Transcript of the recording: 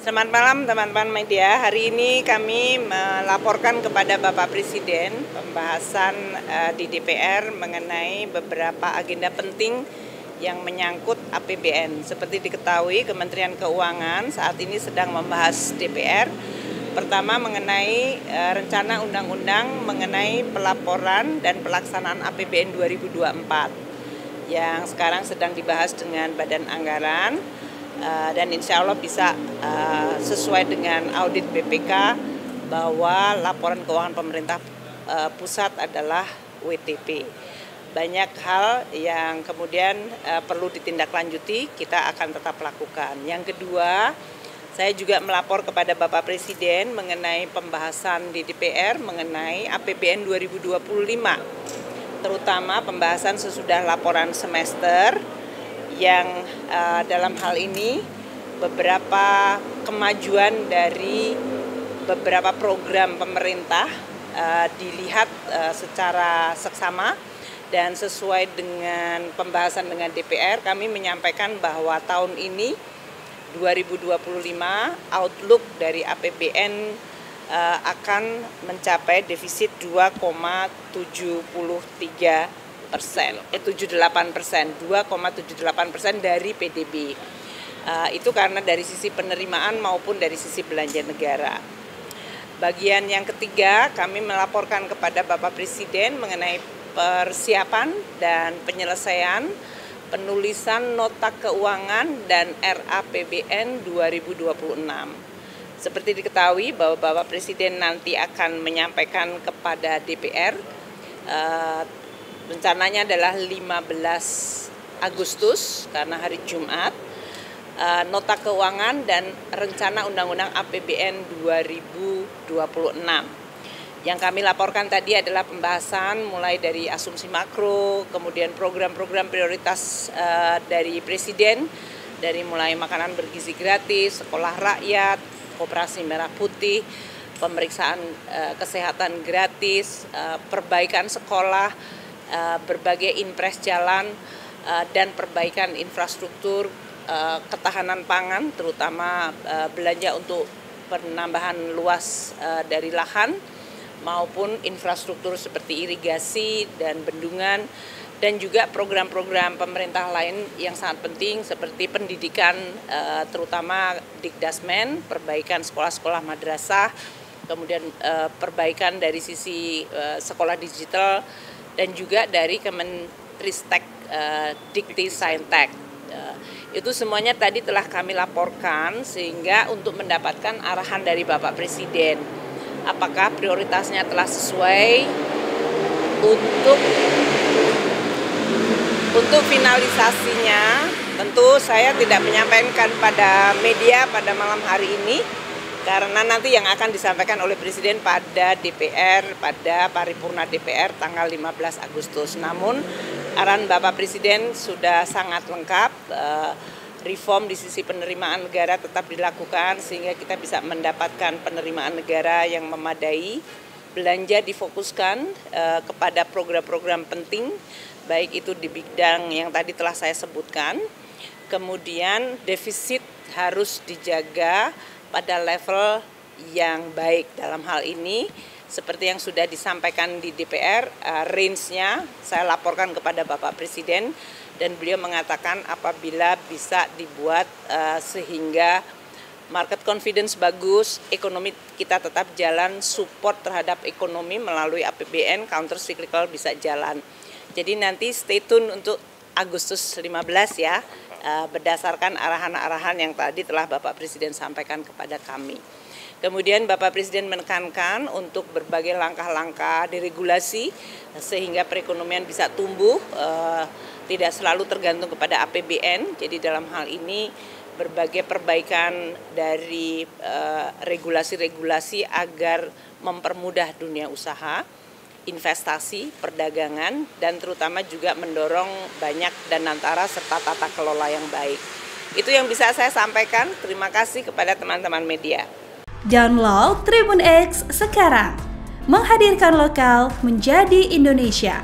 Selamat malam teman-teman media. Hari ini kami melaporkan kepada Bapak Presiden pembahasan di DPR mengenai beberapa agenda penting yang menyangkut APBN. Seperti diketahui, Kementerian Keuangan saat ini sedang membahas DPR. Pertama mengenai rencana undang-undang mengenai pelaporan dan pelaksanaan APBN 2024 yang sekarang sedang dibahas dengan Badan Anggaran. Dan insya Allah bisa sesuai dengan audit BPK bahwa laporan keuangan pemerintah pusat adalah WTP. Banyak hal yang kemudian perlu ditindaklanjuti, kita akan tetap lakukan. Yang kedua, saya juga melapor kepada Bapak Presiden mengenai pembahasan di DPR mengenai APBN 2025, terutama pembahasan sesudah laporan semester, yang dalam hal ini beberapa kemajuan dari beberapa program pemerintah dilihat secara seksama dan sesuai dengan pembahasan dengan DPR. Kami menyampaikan bahwa tahun ini 2025 outlook dari APBN akan mencapai defisit 2,78% dari PDB. Itu karena dari sisi penerimaan maupun dari sisi belanja negara. Bagian yang ketiga, kami melaporkan kepada Bapak Presiden mengenai persiapan dan penyelesaian penulisan nota keuangan dan RAPBN 2026. Seperti diketahui bahwa Bapak Presiden nanti akan menyampaikan kepada DPR rencananya adalah 15 Agustus karena hari Jumat, nota keuangan dan rencana undang-undang APBN 2026. Yang kami laporkan tadi adalah pembahasan mulai dari asumsi makro, kemudian program-program prioritas dari Presiden, dari mulai makanan bergizi gratis, sekolah rakyat, koperasi merah putih, pemeriksaan kesehatan gratis, perbaikan sekolah, berbagai impres jalan dan perbaikan infrastruktur ketahanan pangan, terutama belanja untuk penambahan luas dari lahan maupun infrastruktur seperti irigasi dan bendungan, dan juga program-program pemerintah lain yang sangat penting seperti pendidikan, terutama Dikdasmen, perbaikan sekolah-sekolah madrasah, kemudian perbaikan dari sisi sekolah digital, dan juga dari Kemenristek Dikti Saintek. Itu semuanya tadi telah kami laporkan, sehingga untuk mendapatkan arahan dari Bapak Presiden apakah prioritasnya telah sesuai untuk finalisasinya. Tentu saya tidak menyampaikan pada media pada malam hari ini, karena nanti yang akan disampaikan oleh Presiden pada DPR, pada paripurna DPR tanggal 15 Agustus. Namun arahan Bapak Presiden sudah sangat lengkap, reform di sisi penerimaan negara tetap dilakukan sehingga kita bisa mendapatkan penerimaan negara yang memadai. Belanja difokuskan kepada program-program penting, baik itu di bidang yang tadi telah saya sebutkan. Kemudian defisit harus dijaga pada level yang baik. Dalam hal ini seperti yang sudah disampaikan di DPR, range-nya saya laporkan kepada Bapak Presiden dan beliau mengatakan apabila bisa dibuat sehingga market confidence bagus, ekonomi kita tetap jalan, support terhadap ekonomi melalui APBN counter cyclical bisa jalan. Jadi nanti stay tune untuk Agustus 15 ya, berdasarkan arahan-arahan yang tadi telah Bapak Presiden sampaikan kepada kami. Kemudian Bapak Presiden menekankan untuk berbagai langkah-langkah deregulasi sehingga perekonomian bisa tumbuh, tidak selalu tergantung kepada APBN. Jadi dalam hal ini berbagai perbaikan dari regulasi-regulasi agar mempermudah dunia usaha, investasi, perdagangan, dan terutama juga mendorong banyak danantara serta tata kelola yang baik. Itu yang bisa saya sampaikan. Terima kasih kepada teman-teman media. Download Tribun X sekarang, menghadirkan lokal menjadi Indonesia.